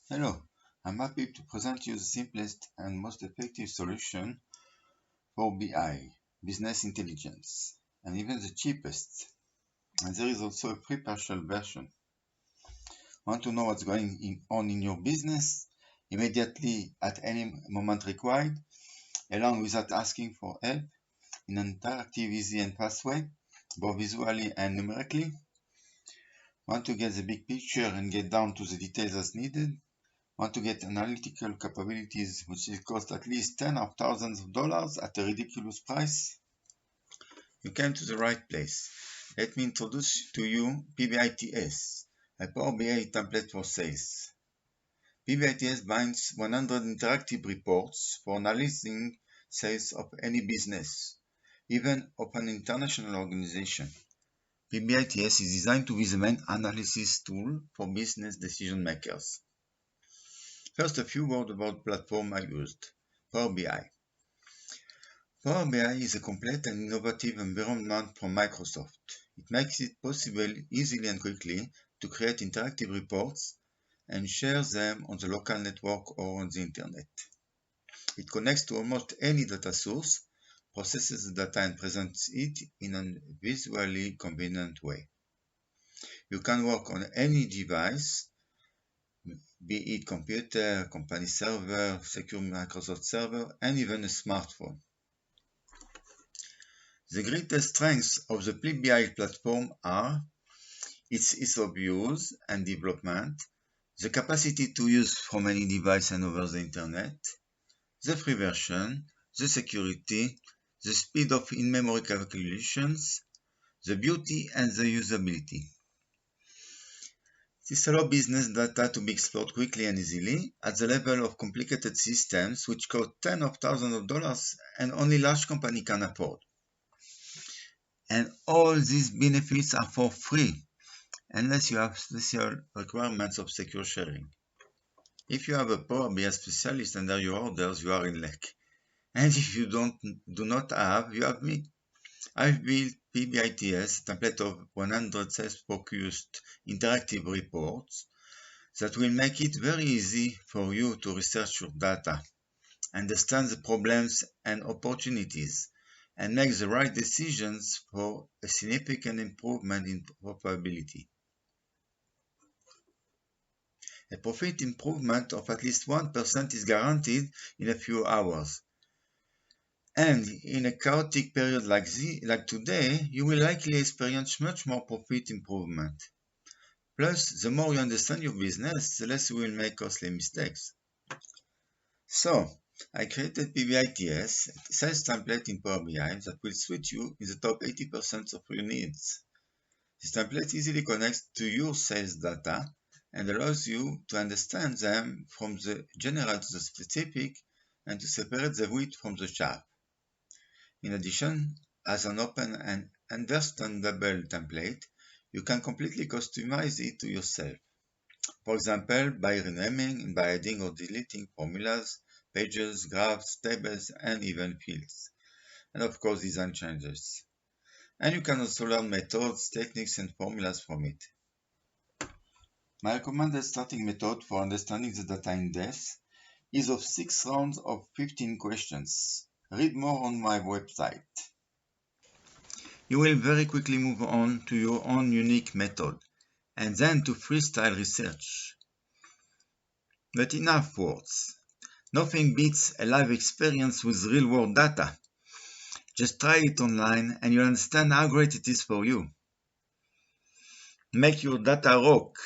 Hello, I'm happy to present you the simplest and most effective solution for BI, business intelligence, and even the cheapest. And there is also a free partial version. Want to know what's going on in your business immediately at any moment required, along without asking for help in an interactive, easy, and fast way, both visually and numerically? Want to get the big picture and get down to the details as needed? Want to get analytical capabilities which will cost at least tens of thousands of dollars at a ridiculous price? You came to the right place. Let me introduce to you PbiTS, a Power BI template for sales. PbiTS binds 100 interactive reports for analyzing sales of any business, even of an international organization. PbiTS is designed to be the main analysis tool for business decision makers. First, a few words about the platform I used, Power BI. Power BI is a complete and innovative environment from Microsoft. It makes it possible easily and quickly to create interactive reports and share them on the local network or on the internet. It connects to almost any data source, processes the data and presents it in a visually convenient way. You can work on any device, be it computer, company server, secure Microsoft server, and even a smartphone. The greatest strengths of the PbiTS platform are its ease of use and development, the capacity to use from any device and over the internet, the free version, the security, the speed of in-memory calculations, the beauty and the usability. This allows business data to be explored quickly and easily at the level of complicated systems which cost tens of thousands of dollars and only large companies can afford. And all these benefits are for free, unless you have special requirements of secure sharing. If you have a Power BI specialist under your orders, you are in luck. And if you do not have, you have me. I've built PbiTS, a template of 100 sales-focused interactive reports that will make it very easy for you to research your data, understand the problems and opportunities, and make the right decisions for a significant improvement in profitability. A profit improvement of at least 1% is guaranteed in a few hours. And in a chaotic period like today, you will likely experience much more profit improvement. Plus, the more you understand your business, the less you will make costly mistakes. So, I created PbiTS, a sales template in Power BI that will suit you in the top 80% of your needs. This template easily connects to your sales data and allows you to understand them from the general to the specific and to separate the wheat from the chaff. In addition, as an open and understandable template, you can completely customize it to yourself. For example, by renaming and by adding or deleting formulas, pages, graphs, tables, and even fields. And of course, design changes. And you can also learn methods, techniques, and formulas from it. My recommended starting method for understanding the data in depth is of 6 rounds of 15 questions. Read more on my website. You will very quickly move on to your own unique method, and then to freestyle research. But enough words. Nothing beats a live experience with real-world data. Just try it online and you'll understand how great it is for you. Make your data rock.